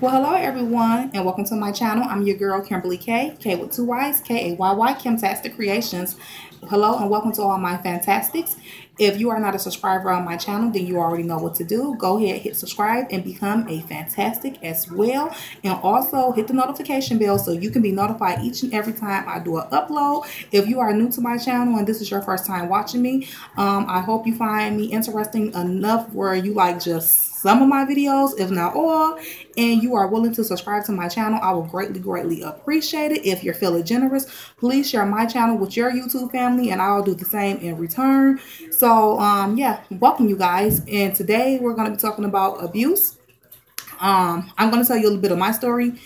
Well, hello everyone, and welcome to my channel. I'm your girl, Kimberly K with two Y's, K-A-Y-Y, Kimtastic Creations. Hello, and welcome to all my fantastics. If you are not a subscriber on my channel, then you already know what to do. Go ahead, hit subscribe, and become a fantastic as well. And also hit the notification bell so you can be notified each and every time I do an upload. If you are new to my channel and this is your first time watching me, I hope you find me interesting enough where you like just some of my videos, if not all, and you are willing to subscribe to my channel. I will greatly appreciate it. If you're feeling generous, please share my channel with your YouTube family and I'll do the same in return. So yeah, welcome you guys. And today we're going to be talking about abuse. I'm going to tell you a little bit of my story,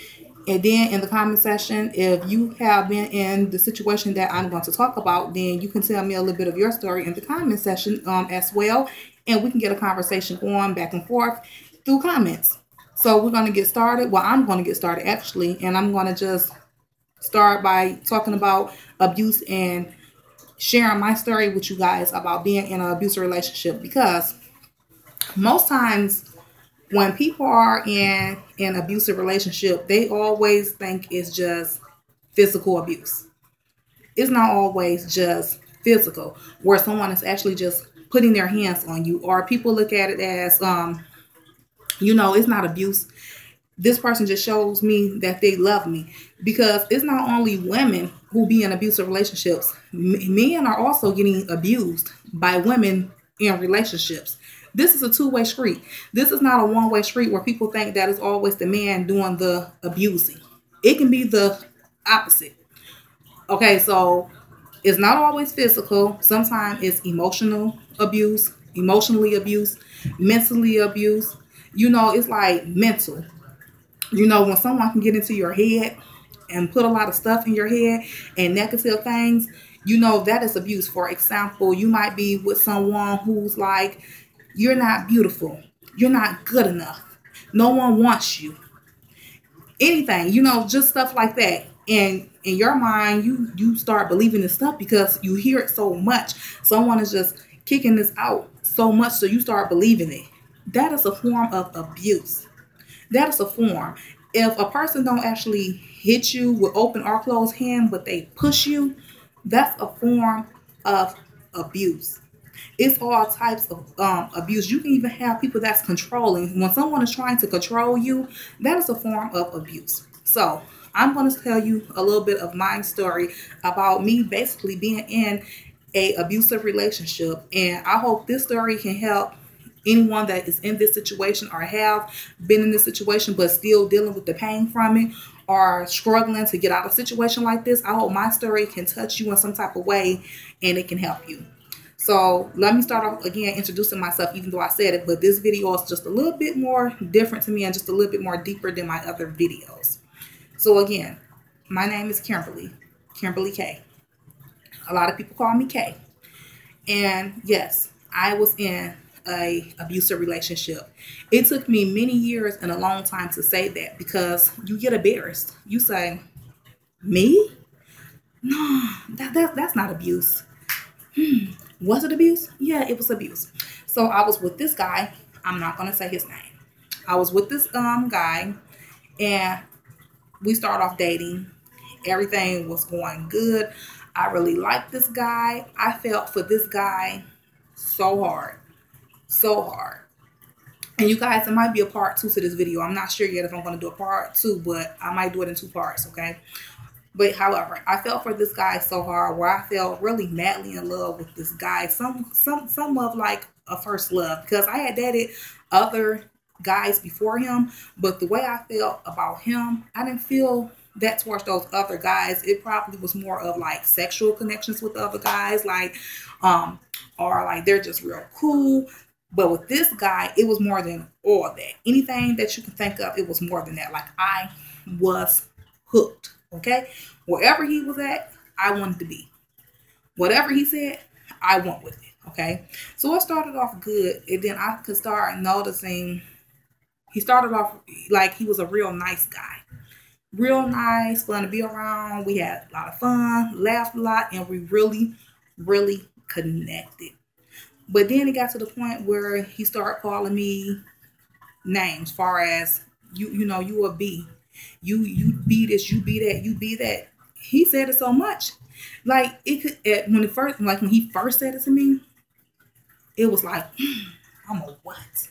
and then in the comment section, if you have been in the situation that I'm going to talk about, then you can tell me a little bit of your story in the comment section as well. And we can get a conversation going back and forth through comments. So we're going to get started. Well, I'm going to get started actually. And I'm going to just start by talking about abuse and sharing my story with you guys about being in an abusive relationship. Because most times when people are in an abusive relationship, they always think it's just physical abuse. It's not always just physical, where someone is actually just putting their hands on you, or people look at it as, it's not abuse. This person just shows me that they love me, because it's not only women who be in abusive relationships. Men are also getting abused by women in relationships. This is a two-way street. This is not a one-way street where people think that it's always the man doing the abusing. It can be the opposite. Okay, so it's not always physical. Sometimes it's emotional abuse, emotionally abuse, mentally abuse. It's like mental. When someone can get into your head and put a lot of stuff in your head and negative things, that is abuse. For example, you might be with someone who's like, you're not beautiful. You're not good enough. No one wants you. Anything, just stuff like that. And in your mind, you start believing this stuff because you hear it so much. Someone is just kicking this out so much, so you start believing it. That is a form of abuse. That is a form. If a person don't actually hit you with open or closed hand, but they push you, that's a form of abuse. It's all types of abuse. You can even have people that's controlling. When someone is trying to control you, that is a form of abuse. So I'm going to tell you a little bit of my story about me basically being in a abusive relationship. And I hope this story can help anyone that is in this situation or have been in this situation but still dealing with the pain from it or struggling to get out of a situation like this. I hope my story can touch you in some type of way and it can help you. So let me start off again introducing myself, even though I said it, but this video is just a little bit more different to me and just a little bit more deeper than my other videos. So again, my name is Kimberly K. A lot of people call me K. And yes, I was in a abusive relationship. It took me many years and a long time to say that, because you get embarrassed. You say, me? No, that's not abuse. Was it abuse? Yeah, it was abuse. So I was with this guy. I'm not going to say his name. I was with this guy, and we started off dating. Everything was going good. I really liked this guy. I felt for this guy so hard. So hard. And you guys, it might be a part 2 to this video. I'm not sure yet if I'm going to do a part 2, but I might do it in 2 parts, okay? But however, I felt for this guy so hard, where I felt really madly in love with this guy. Some of like a first love, because I had dated other guys before him, but the way I felt about him, I didn't feel that towards those other guys. It probably was more of like sexual connections with other guys, like or like they're just real cool. But with this guy, it was more than all that. Anything that you can think of, it was more than that. Like, I was hooked. Okay, wherever he was at, I wanted to be. Whatever he said, I went with it. Okay, so it started off good, and then I could start noticing he started off like he was a real nice guy, real nice, fun to be around. We had a lot of fun, laughed a lot, and we really connected. But then it got to the point where he started calling me names, far as You know, you a B. You be this, you be that, you be that. He said it so much. Like it could when he first said it to me, it was like, I'm a what?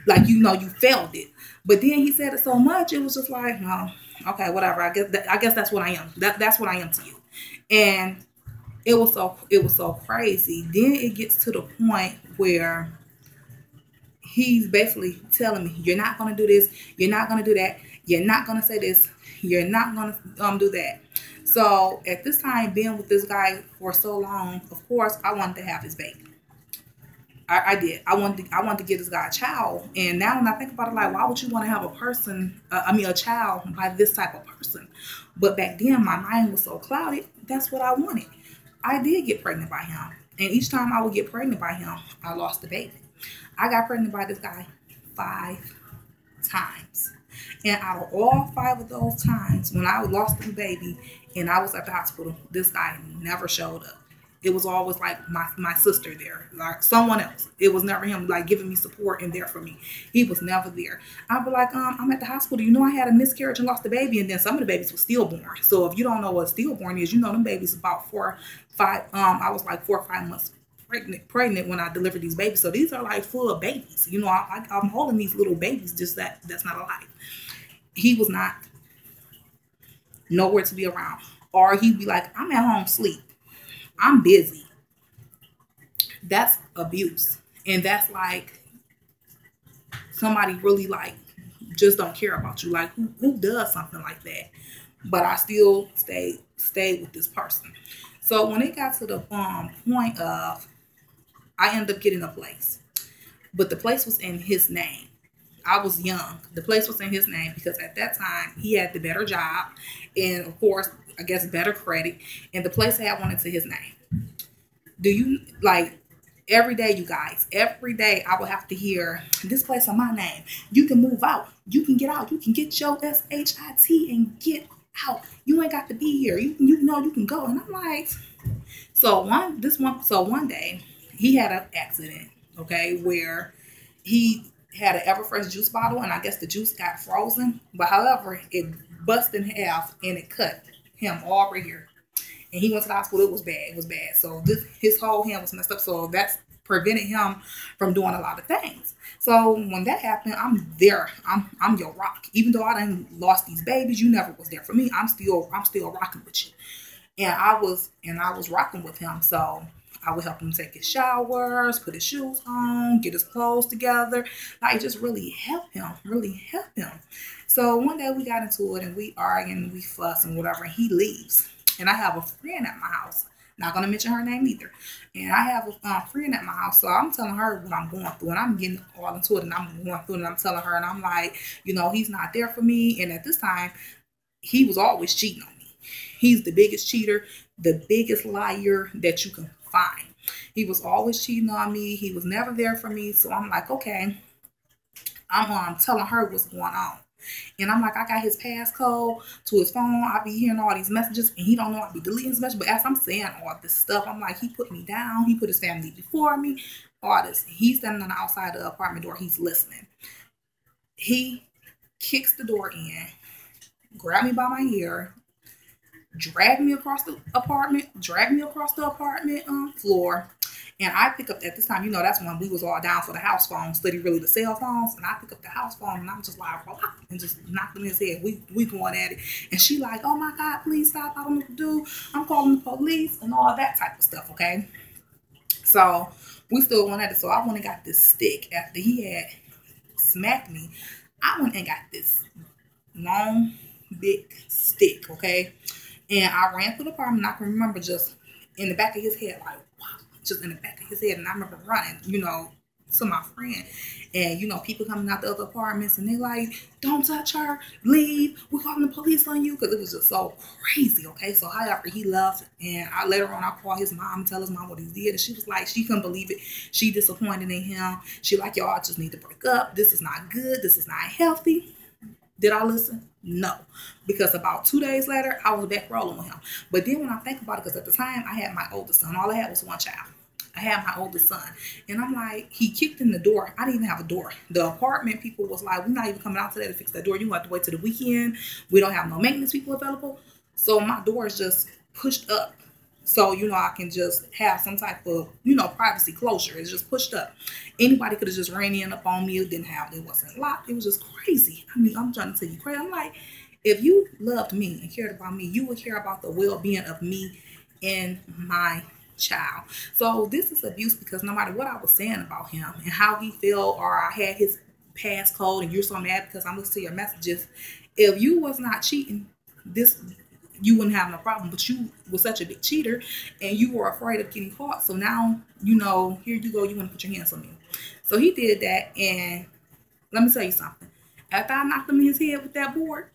Like, you know, you felt it. But then he said it so much, it was just like, no, okay, whatever. I guess that's what I am. That's what I am to you. And it was so crazy. Then it gets to the point where he's basically telling me, you're not gonna do this, you're not gonna do that, you're not gonna say this, you're not gonna do that. So at this time, being with this guy for so long, of course, I wanted to have his baby. I did. I wanted to give this guy a child. And now when I think about it, like, why would you want to have a person, a child by this type of person? But back then, my mind was so clouded. That's what I wanted. I did get pregnant by him. And each time I would get pregnant by him, I lost the baby. I got pregnant by this guy 5 times. And out of all 5 of those times, when I lost the baby and I was at the hospital, this guy never showed up. It was always like my sister there, like someone else. It was never him, like giving me support and there for me. He was never there. I'd be like, I'm at the hospital. You know, I had a miscarriage and lost the baby, and then some of the babies were stillborn. So if you don't know what stillborn is, you know them babies about 4, 5. I was like 4 or 5 months pregnant when I delivered these babies. So these are like full of babies. You know, I'm holding these little babies. Just that's not alive. He was not nowhere to be around, or he'd be like, I'm at home sleep. I'm busy. That's abuse. And that's like somebody really like just don't care about you. Like who does something like that? But I still stayed with this person. So when it got to the point of I ended up getting a place. But the place was in his name. I was young. The place was in his name because at that time he had the better job and of course, I guess better credit. And the place had one into his name. Do you like every day, you guys, every day I would have to hear this place on my name. You can move out. You can get out. You can get your SHIT and get out. You ain't got to be here. You know you can go. And I'm like, so one day he had an accident, okay, where he had an Everfresh juice bottle, and I guess the juice got frozen. But however, it busted in half and it cut him all right here. And he went to the hospital. It was bad. It was bad. So his whole hand was messed up. So that's prevented him from doing a lot of things. So when that happened, I'm there. I'm your rock. Even though I done lost these babies, you never was there for me. I'm still rocking with you. And I was rocking with him. So I would help him take his showers, put his shoes on, get his clothes together. Like just really help him. So one day we got into it and we arguing, we fuss and whatever, and he leaves. And I have a friend at my house. Not going to mention her name either. And I have a friend at my house. So I'm telling her what I'm going through. And I'm getting all into it. And I'm going through it. And I'm telling her. And I'm like, you know, he's not there for me. And at this time, he was always cheating on me. He's the biggest cheater. The biggest liar that you can find. He was always cheating on me. He was never there for me. So I'm like, okay. I'm telling her what's going on. And I'm like, I got his passcode to his phone. I be hearing all these messages and he don't know I be deleting his message. But as I'm saying all this stuff, I'm like, he put me down. He put his family before me. All this. He's standing on the outside of the apartment door. He's listening. He kicks the door in, grabbed me by my hair, dragged me across the apartment floor. And I pick up at this time, you know, that's when we was all down for the house phone, study really the cell phones. And I pick up the house phone and I'm just like, and just knocked him in his head. We going at it. And she like, oh my God, please stop. I don't know what to do. I'm calling the police and all that type of stuff, okay? So we still going at it. So I went and got this stick after he had smacked me. I went and got this long, big stick, okay? And I ran through the apartment. I can remember just in the back of his head, like, wow. Just in the back of his head. And I remember running, you know, to my friend. And, you know, people coming out the other apartments and they like, don't touch her, leave, we're calling the police on you. Because it was just so crazy, okay? So however, he left. And later on, I called his mom and tell his mom what he did. And she was like, she couldn't believe it. She disappointed in him. She like, y'all just need to break up. This is not good. This is not healthy. Did I listen? No. Because about 2 days later, I was back rolling with him. But then when I think about it, because at the time, I had my oldest son. All I had was one child. I had my oldest son, and I'm like, he kicked in the door. I didn't even have a door. The apartment people was like, we're not even coming out today to fix that door. You have to wait till the weekend. We don't have no maintenance people available. So my door is just pushed up. So, I can just have some type of, privacy closure. It's just pushed up. Anybody could have just ran in up on me. It wasn't locked. It was just crazy. I mean, I'm trying to tell you crazy. I'm like, if you loved me and cared about me, you would care about the well-being of me and my child. So this is abuse because no matter what I was saying about him and how he felt, or I had his passcode and you're so mad because I'm listening to your messages, if you was not cheating, you wouldn't have no problem. But you were such a big cheater and you were afraid of getting caught. So now, here you go, you want to put your hands on me. So he did that, and let me tell you something. After I knocked him in his head with that board,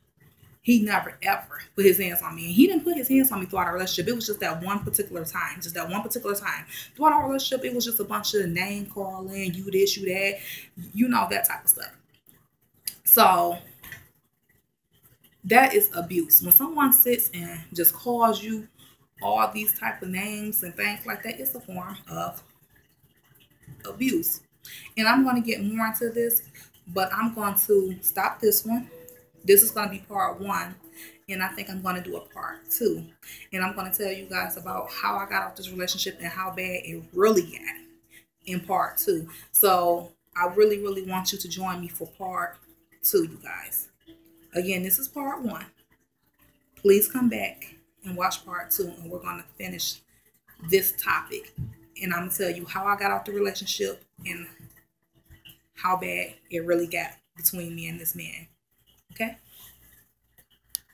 he never ever put his hands on me. And he didn't put his hands on me throughout our relationship. It was just that one particular time. Just that one particular time. Throughout our relationship, it was just a bunch of name calling, you this, you that, that type of stuff. So that is abuse. When someone sits and just calls you all these type of names and things like that, it's a form of abuse. And I'm going to get more into this, but I'm going to stop this one. This is going to be part 1, and I think I'm going to do a part 2. And I'm going to tell you guys about how I got off this relationship and how bad it really got in part 2. So I really, really want you to join me for part 2, you guys. Again, this is part 1. Please come back and watch part 2, and we're going to finish this topic. And I'm going to tell you how I got off the relationship and how bad it really got between me and this man. Okay?